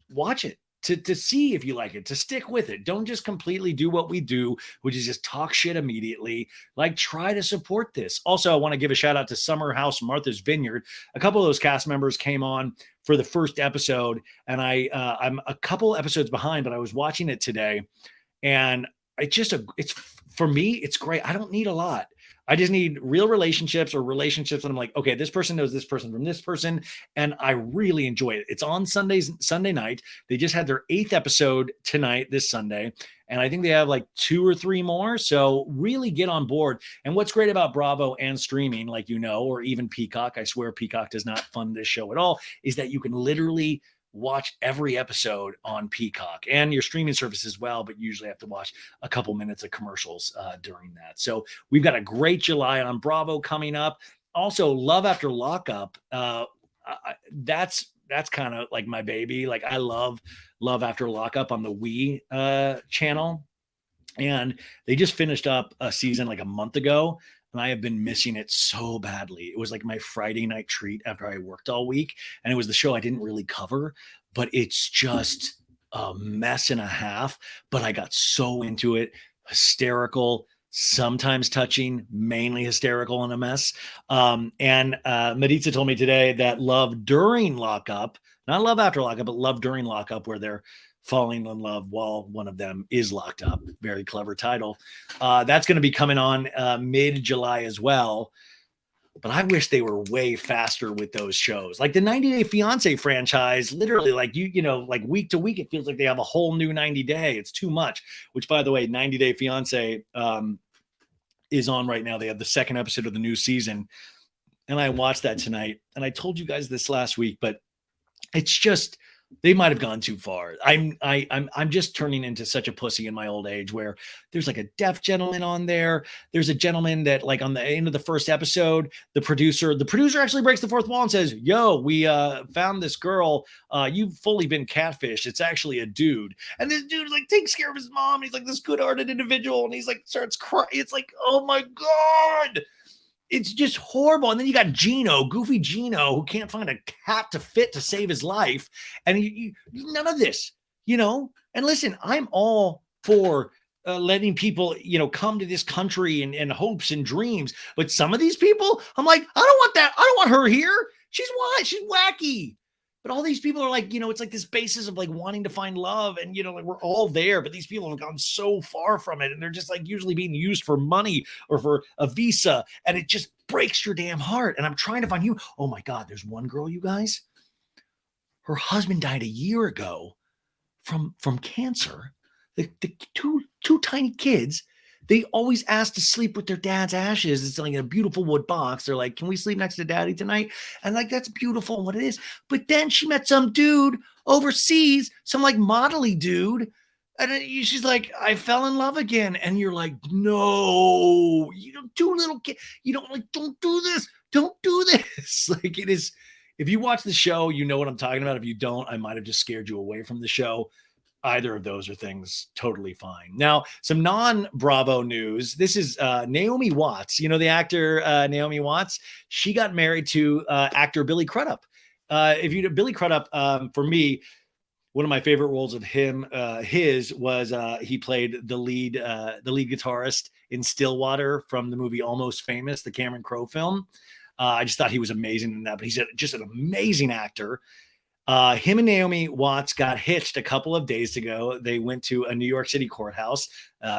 watch it, to see if you like it, to stick with it. Don't just completely do what we do, which is just talk shit immediately. Like, try to support this. Also, I want to give a shout out to Summer House Martha's Vineyard. A couple of those cast members came on for the first episode, and I'm a couple episodes behind, but I was watching it today, and it's for me, it's great. I don't need a lot. I just need real relationships, or relationships that I'm like, okay, this person knows this person from this person, and I really enjoy it. It's on Sunday night. They just had their 8th episode tonight, this Sunday, and I think they have like 2 or 3 more. So really get on board. And what's great about Bravo and streaming, like, or even Peacock, I swear Peacock does not fund this show at all, is that you can literally watch every episode on Peacock and your streaming service as well, but you usually have to watch a couple minutes of commercials during that. So we've got a great July on Bravo coming up. Also, Love After Lockup. That's kind of like my baby. Like, I love Love After Lockup on the Wii channel. And they just finished up a season like a month ago, and I have been missing it so badly. It was like my Friday night treat after I worked all week, and it was the show I didn't really cover, but it's just a mess and a half. But I got so into it, hysterical, sometimes touching, mainly hysterical and a mess. And Maritza told me today that Love During Lockup, not Love After Lockup, but Love During Lockup, where they're falling in love while one of them is locked up. Very clever title. That's going to be coming on mid-July as well. But I wish they were way faster with those shows. Like the 90 Day Fiance franchise, literally, like like week to week, it feels like they have a whole new 90 Day. It's too much. Which, by the way, 90 Day Fiance is on right now. They have the 2nd episode of the new season, and I watched that tonight. And I told you guys this last week, but it's just, they might have gone too far. I'm just turning into such a pussy in my old age, where there's like a deaf gentleman on there. There's a gentleman that, like, on the end of the 1st episode, the producer actually breaks the 4th wall and says, "Yo, we found this girl. You've fully been catfished. It's actually a dude." And this dude like takes care of his mom. He's like this good-hearted individual, and he's like starts crying. It's like, oh my God. It's just horrible. And then you got Goofy Gino, who can't find a hat to fit to save his life. And none of this, And listen, I'm all for letting people, come to this country and hopes and dreams. But some of these people, I'm like, I don't want that. I don't want her here. She's wacky. But all these people are like, it's like this basis of like wanting to find love, and like we're all there, but these people have gone so far from it, and they're just like usually being used for money or for a visa, and it just breaks your damn heart. And I'm trying to find you. Oh my God, there's one girl, you guys. Her husband died a year ago from cancer. The two tiny kids. They always ask to sleep with their dad's ashes. It's like in a beautiful wood box. They're like, "Can we sleep next to daddy tonight?" And like, that's beautiful what it is. But then she met some dude overseas, some like modelly dude. And she's like, "I fell in love again." And you're like, "No, you don't do little kid. You don't do this. Don't do this." Like, it is. If you watch the show, you know what I'm talking about. If you don't, I might have just scared you away from the show. Either of those are things totally fine. Now, some non-Bravo news. This is Naomi Watts. The actor Naomi Watts? She got married to actor Billy Crudup. Billy Crudup, for me, one of my favorite roles of him, was he played the lead guitarist in Stillwater from the movie Almost Famous, the Cameron Crowe film. I just thought he was amazing in that. But he's just an amazing actor. Him and Naomi Watts got hitched a couple of days ago. They went to a New York City courthouse.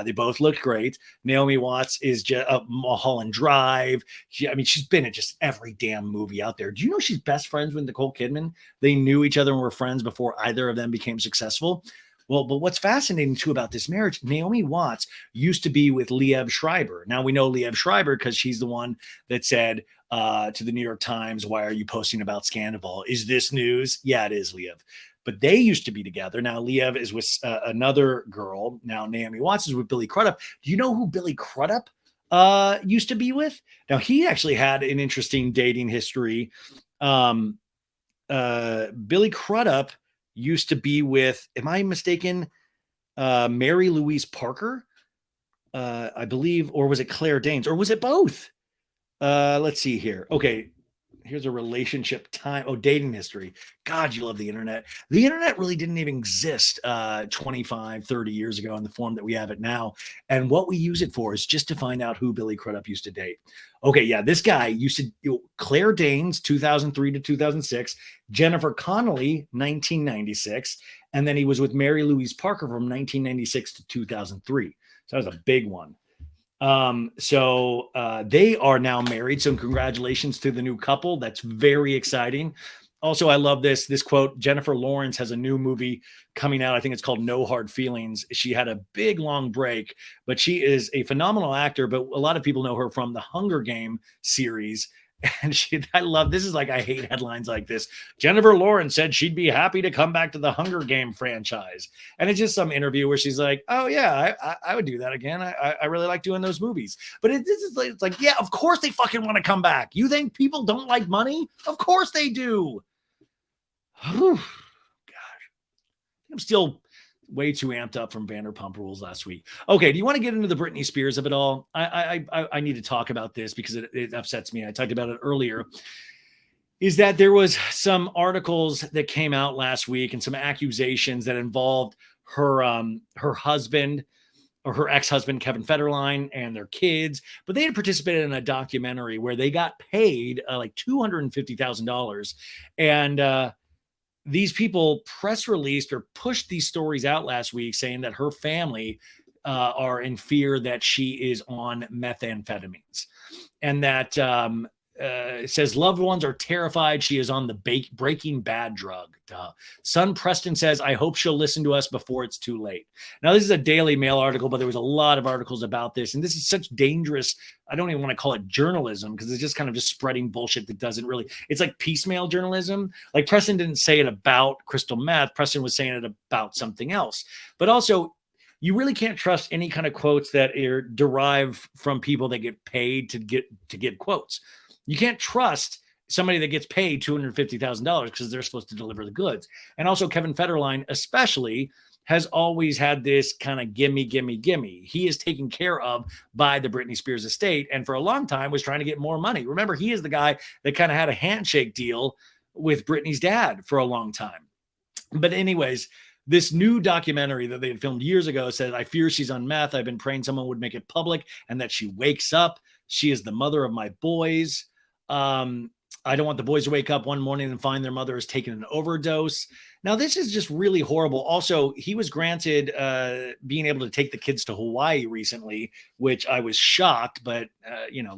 They both looked great. Naomi Watts is just Mulholland Drive. She's been in just every damn movie out there. Do you know she's best friends with Nicole Kidman? They knew each other and were friends before either of them became successful. Well, but what's fascinating too about this marriage, Naomi Watts used to be with Liev Schreiber. Now we know Liev Schreiber because she's the one that said to the New York Times, "Why are you posting about Scandal? Is this news?" Yeah, it is, Liev. But they used to be together. Now Liev is with another girl. Now Naomi Watts is with Billy Crudup. Do you know who Billy Crudup used to be with? Now he actually had an interesting dating history. Billy Crudup used to be with, am I mistaken, Mary Louise Parker, I believe, or was it Claire Danes, or was it both? Let's see here. Okay, here's a relationship time. Oh, dating history. God, you love the internet. The internet really didn't even exist 25, 30 years ago in the form that we have it now. And what we use it for is just to find out who Billy Crudup used to date. Okay, yeah, this guy used to, Claire Danes, 2003 to 2006, Jennifer Connelly, 1996, and then he was with Mary Louise Parker from 1996 to 2003. So that was a big one. So they are now married. So congratulations to the new couple. That's very exciting. Also, I love this quote. Jennifer Lawrence has a new movie coming out. I think it's called No Hard Feelings. She had a big, long break, but she is a phenomenal actor. But a lot of people know her from the Hunger Game series. And I love, this is like, I hate headlines like this. Jennifer Lawrence said she'd be happy to come back to the Hunger Game franchise. And it's just some interview where she's like, oh yeah, I would do that again. I really like doing those movies. But it's like, yeah, of course they fucking want to come back. You think people don't like money? Of course they do. Gosh, I'm still way too amped up from Vanderpump Rules last week. Okay, do you want to get into the Britney Spears of it all? I need to talk about this because it upsets me. I talked about it earlier. Is that there was some articles that came out last week and some accusations that involved her husband or her ex-husband, Kevin Federline, and their kids, but they had participated in a documentary where they got paid like $250,000. And these people press released or pushed these stories out last week saying that her family are in fear that she is on methamphetamines, and that it says loved ones are terrified she is on the Breaking Bad drug. Son Preston says, I hope she'll listen to us before it's too late. Now, this is a Daily Mail article, but there was a lot of articles about this. And this is such dangerous. I don't even want to call it journalism because it's just kind of just spreading bullshit that doesn't really, it's like piecemeal journalism. Like Preston didn't say it about crystal meth. Preston was saying it about something else. But also, you really can't trust any kind of quotes that are derived from people that get paid to get quotes. You can't trust somebody that gets paid $250,000 because they're supposed to deliver the goods. And also Kevin Federline especially has always had this kind of gimme. He is taken care of by the Britney Spears estate, and for a long time was trying to get more money. Remember, he is the guy that kind of had a handshake deal with Britney's dad for a long time. But anyways, this new documentary that they had filmed years ago said, I fear she's on meth. I've been praying someone would make it public and that she wakes up. She is the mother of my boys. I don't want the boys to wake up one morning and find their mother has taken an overdose. Now, this is just really horrible. Also, he was granted being able to take the kids to Hawaii recently, which I was shocked, but,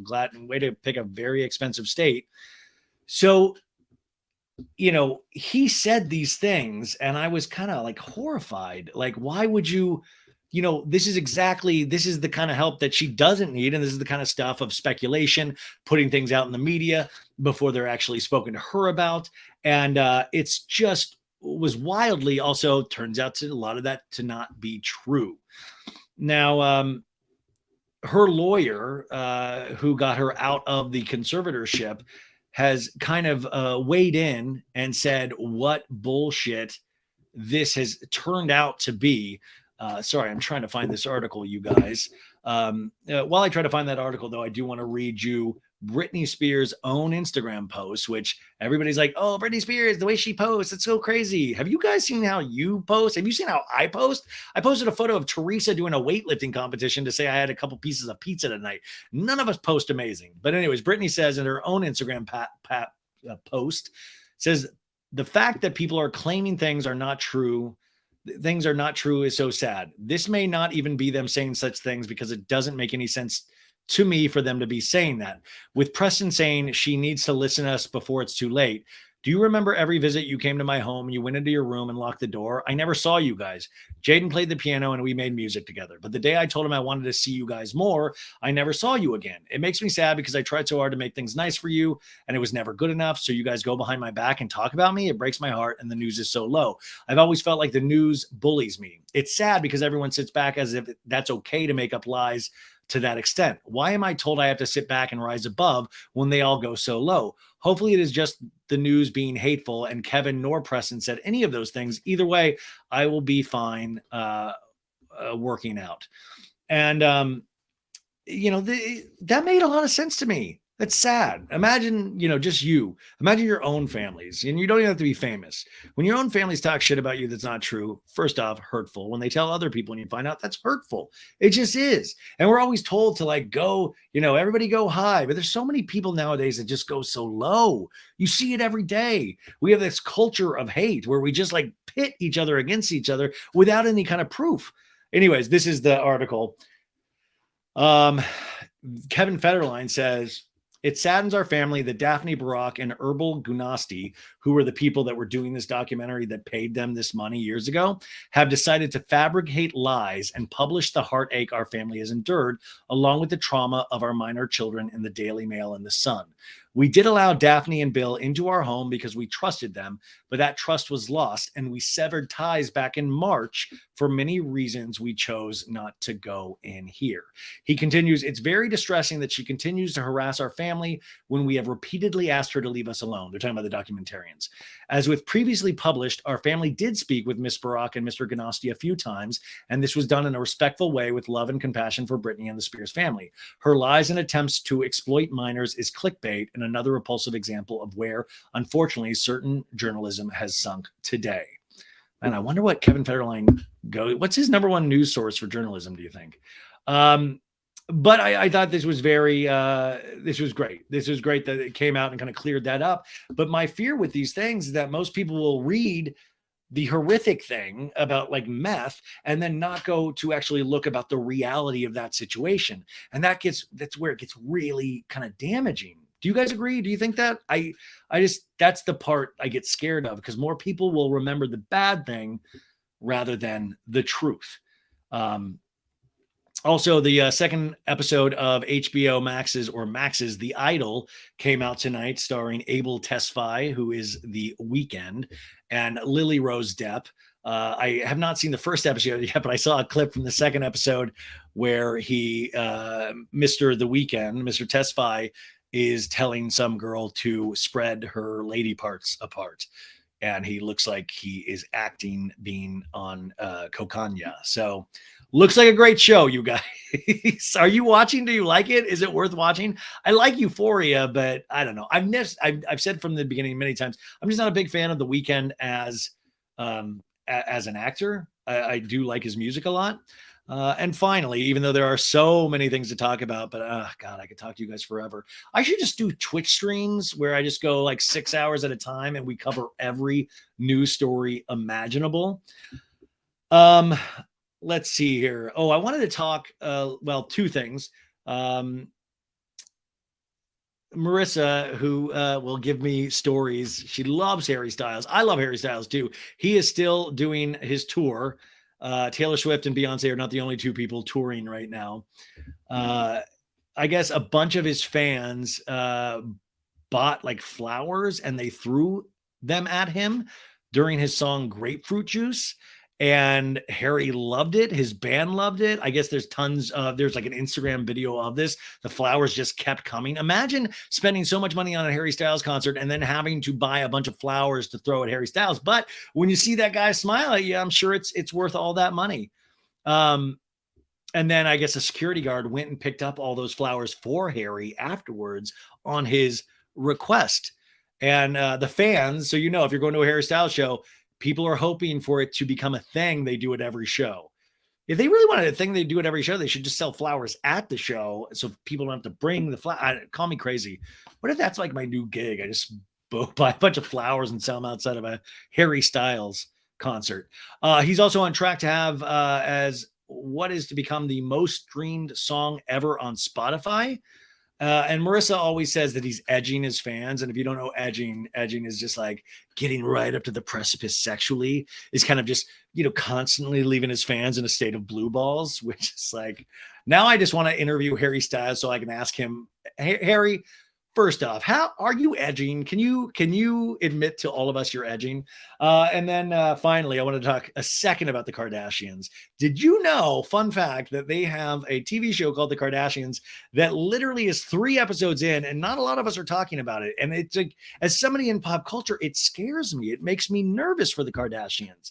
glad and way to pick a very expensive state. So, he said these things and I was kind of like horrified. Like, why would you, this is the kind of help that she doesn't need. And this is the kind of stuff of speculation, putting things out in the media before they're actually spoken to her about. And it's just was wildly also turns out to a lot of that to not be true. Now, her lawyer, who got her out of the conservatorship, has kind of weighed in and said what bullshit this has turned out to be. Sorry, I'm trying to find this article, you guys. While I try to find that article, though, I do want to read you Britney Spears' own Instagram post, which everybody's like, oh, Britney Spears, the way she posts, it's so crazy. Have you guys seen how you post? Have you seen how I post? I posted a photo of Teresa doing a weightlifting competition to say I had a couple pieces of pizza tonight. None of us post amazing. But anyways, Britney says in her own Instagram post, says, the fact that people are claiming things are not true is so sad. This may not even be them saying such things because it doesn't make any sense to me for them to be saying that. With Preston saying she needs to listen to us before it's too late. Do you remember every visit you came to my home and you went into your room and locked the door? I never saw you guys. Jaden played the piano and we made music together. But the day I told him I wanted to see you guys more, I never saw you again. It makes me sad because I tried so hard to make things nice for you and it was never good enough. So you guys go behind my back and talk about me. It breaks my heart and the news is so low. I've always felt like the news bullies me. It's sad because everyone sits back as if that's okay to make up lies to that extent. Why am I told I have to sit back and rise above when they all go so low? Hopefully it is just the news being hateful and Kevin nor Preston said any of those things. Either way, I will be fine working out. And, that made a lot of sense to me. That's sad. Imagine, just imagine your own families, and you don't even have to be famous. When your own families talk shit about you that's not true, first off, hurtful. When they tell other people and you find out, that's hurtful. It just is. And we're always told to go, everybody go high. But there's so many people nowadays that just go so low. You see it every day. We have this culture of hate where we just pit each other against each other without any kind of proof. Anyways, this is the article. Kevin Federline says, it saddens our family that Daphne Barak and Herbal Gunasti, who were the people that were doing this documentary that paid them this money years ago, have decided to fabricate lies and publish the heartache our family has endured, along with the trauma of our minor children in the Daily Mail and the Sun. We did allow Daphne and Bill into our home because we trusted them, but that trust was lost and we severed ties back in March for many reasons we chose not to go in here. He continues, it's very distressing that she continues to harass our family when we have repeatedly asked her to leave us alone. They're talking about the documentarians. As with previously published, our family did speak with Miss Barak and Mr. Ganasti a few times, and this was done in a respectful way with love and compassion for Britney and the Spears family. Her lies and attempts to exploit minors is clickbait and another repulsive example of where, unfortunately, certain journalism has sunk today. And I wonder what Kevin Federline what's his number one news source for journalism, do you think? But I thought this was this was great. This was great that it came out and kind of cleared that up. But my fear with these things is that most people will read the horrific thing about meth and then not go to actually look about the reality of that situation. And that's where it gets really kind of damaging. Do you guys agree? Do you think that? I just, that's the part I get scared of, because more people will remember the bad thing rather than the truth. Also, the second episode of HBO Max's The Idol came out tonight, starring Abel Tesfaye, who is The Weeknd, and Lily Rose Depp. I have not seen the first episode yet, but I saw a clip from the second episode where Mr. The Weeknd, Mr. Tesfaye, is telling some girl to spread her lady parts apart. And he looks like he is acting being on Kokanya. So looks like a great show, you guys. Are you watching? Do you like it? Is it worth watching? I like Euphoria, but I don't know. I've said from the beginning many times, I'm just not a big fan of The Weeknd as an actor. I do like his music a lot. And finally, even though there are so many things to talk about, but God, I could talk to you guys forever. I should just do Twitch streams where I just go 6 hours at a time and we cover every news story imaginable. Let's see here. Oh, I wanted to talk, two things. Maritza, who will give me stories. She loves Harry Styles. I love Harry Styles too. He is still doing his tour. Taylor Swift and Beyonce are not the only two people touring right now. I guess a bunch of his fans bought flowers and they threw them at him during his song Grapefruit Juice. And Harry loved it. His band loved it. I guess there's tons of, there's an Instagram video of this. The flowers just kept coming. Imagine spending so much money on a Harry Styles concert and then having to buy a bunch of flowers to throw at Harry Styles. But when you see that guy smile at you, I'm sure it's worth all that money. And then I guess a security guard went and picked up all those flowers for Harry afterwards on his request. And the fans, so if you're going to a Harry Styles show, people are hoping for it to become a thing they do at every show. If they really wanted a thing they do at every show, they should just sell flowers at the show so people don't have to bring the flower. Call me crazy. What if that's my new gig? I just buy a bunch of flowers and sell them outside of a Harry Styles concert. He's also on track to have as what is to become the most streamed song ever on Spotify. And Marissa always says that he's edging his fans. And if you don't know edging is just like getting right up to the precipice sexually, is kind of just, constantly leaving his fans in a state of blue balls, which is like, now I just want to interview Harry Styles so I can ask him, hey, Harry, first off, how are you edging? Can you admit to all of us you're edging? And then finally, I want to talk a second about the Kardashians. Did you know, fun fact, that they have a TV show called The Kardashians that literally is 3 episodes in, and not a lot of us are talking about it. And it's like, as somebody in pop culture, it scares me. It makes me nervous for the Kardashians.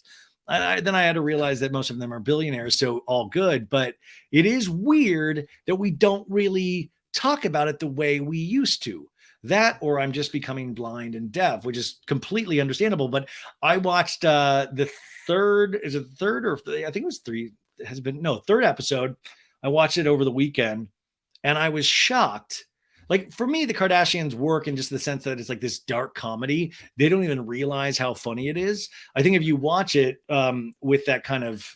Then I had to realize that most of them are billionaires, so all good. But it is weird that we don't really talk about it the way we used to. That, or I'm just becoming blind and deaf, which is completely understandable. But I watched the third, is it third or I think it was 3, it has been, no, 3rd episode. I watched it over the weekend and I was shocked. Like, for me, the Kardashians work in just the sense that it's like this dark comedy. They don't even realize how funny it is. I think if you watch it with that kind of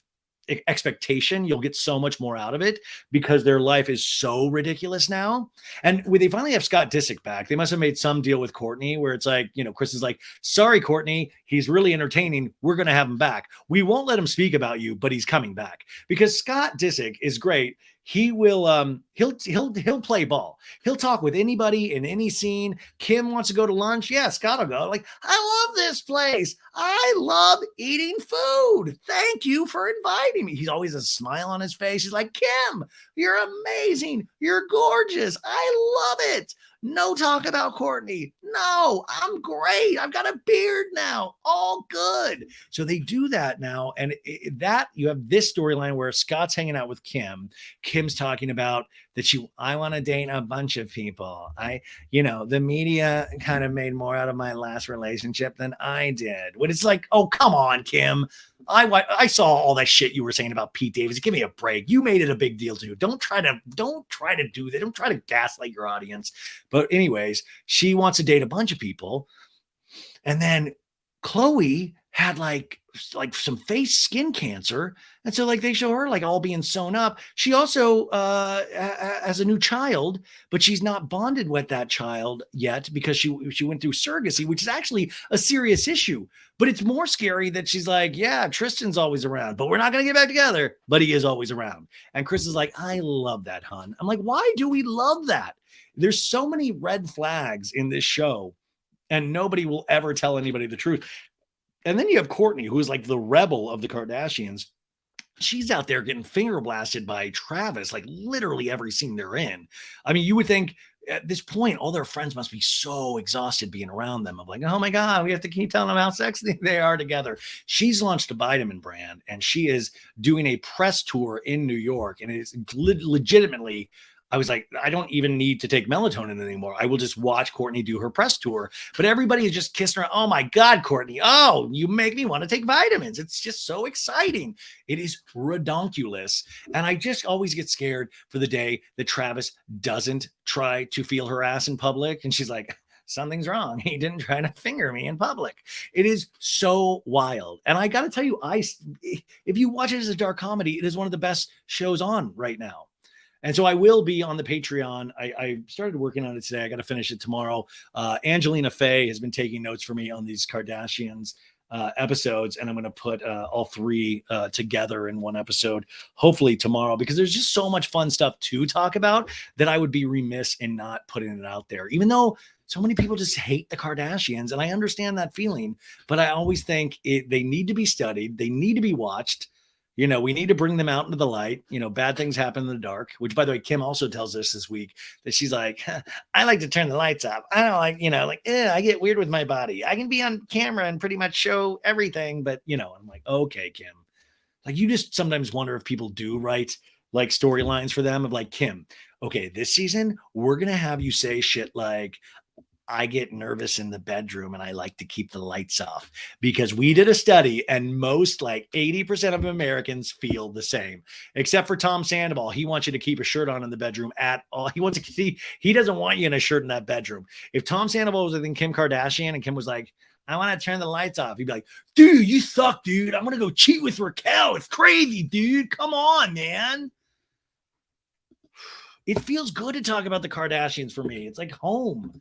expectation, you'll get so much more out of it because their life is so ridiculous now. And when they finally have Scott Disick back, they must have made some deal with Kourtney where it's like, Chris is like, sorry, Kourtney, he's really entertaining. We're going to have him back. We won't let him speak about you, but he's coming back because Scott Disick is great. He will he'll play ball. He'll talk with anybody in any scene. Kim wants to go to lunch. Yeah, Scott will go. Like, I love this place. I love eating food. Thank you for inviting me. He's always a smile on his face. He's like, Kim, you're amazing. You're gorgeous. I love it. No talk about Kourtney. No, I'm great. I've got a beard now. All good. So they do that now. And that you have this storyline where Scott's hanging out with Kim. Kim's talking about that I want to date a bunch of people. The media kind of made more out of my last relationship than I did. When it's like, oh, come on, Kim. I saw all that shit you were saying about Pete Davidson. Give me a break. You made it a big deal too. Don't try to do that. Don't try to gaslight your audience. But anyways, she wants to date a bunch of people. And then Khloe had like some face skin cancer. And so like they show her like all being sewn up. She also has a new child, but she's not bonded with that child yet because she went through surrogacy, which is actually a serious issue. But it's more scary that she's like, yeah, Tristan's always around, but we're not going to get back together. But he is always around. And Chris is like, I love that, hun. I'm like, why do we love that? There's so many red flags in this show and nobody will ever tell anybody the truth. And then you have Kourtney, who is like the rebel of the Kardashians. She's out there getting finger blasted by Travis, like literally every scene they're in. I mean, you would think at this point, all their friends must be so exhausted being around them. I'm like, oh my God, we have to keep telling them how sexy they are together. She's launched a vitamin brand and she is doing a press tour in New York. And it is legitimately, I was like, I don't even need to take melatonin anymore. I will just watch Kourtney do her press tour. But everybody is just kissing her. Oh my God, Kourtney. Oh, you make me want to take vitamins. It's just so exciting. It is redonkulous. And I just always get scared for the day that Travis doesn't try to feel her ass in public. And she's like, something's wrong. He didn't try to finger me in public. It is so wild. And I got to tell you, if you watch it as a dark comedy, it is one of the best shows on right now. And so I will be on the Patreon. I started working on it today. I got to finish it tomorrow. Angelina Faye has been taking notes for me on these Kardashians episodes, and I'm going to put all 3 together in one episode, hopefully tomorrow, because there's just so much fun stuff to talk about that I would be remiss in not putting it out there, even though so many people just hate the Kardashians, and I understand that feeling, but I always think they need to be studied. They need to be watched. We need to bring them out into the light. Bad things happen in the dark, which, by the way, Kim also tells us this week that she's like, I like to turn the lights up. I don't like, I get weird with my body. I can be on camera and pretty much show everything. But, I'm like, okay, Kim, like you just sometimes wonder if people do write like storylines for them of like, Kim, okay, this season, we're going to have you say shit like, I get nervous in the bedroom and I like to keep the lights off, because we did a study and most, like 80% of Americans feel the same, except for Tom Sandoval. He wants you to keep a shirt on in the bedroom at all. He wants to see, he doesn't want you in a shirt in that bedroom. If Tom Sandoval was with Kim Kardashian and Kim was like, I want to turn the lights off, he'd be like, dude, you suck, dude. I'm going to go cheat with Raquel. It's crazy, dude. Come on, man. It feels good to talk about the Kardashians for me. It's like home.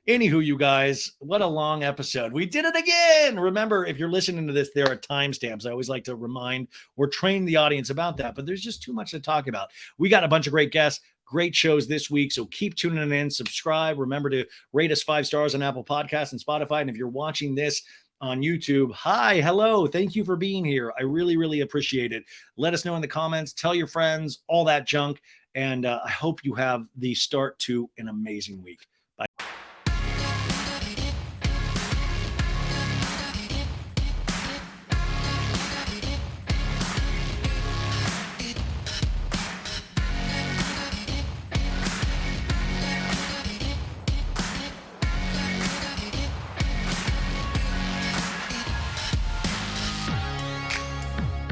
Anywho, you guys, what a long episode. We did it again. Remember, if you're listening to this, there are timestamps. I always like to remind or train the audience about that, but there's just too much to talk about. We got a bunch of great guests, great shows this week, so keep tuning in, subscribe. Remember to rate us 5 stars on Apple Podcasts and Spotify. And if you're watching this on YouTube, hi, hello, thank you for being here. I really, really appreciate it. Let us know in the comments, tell your friends, all that junk. And I hope you have the start to an amazing week.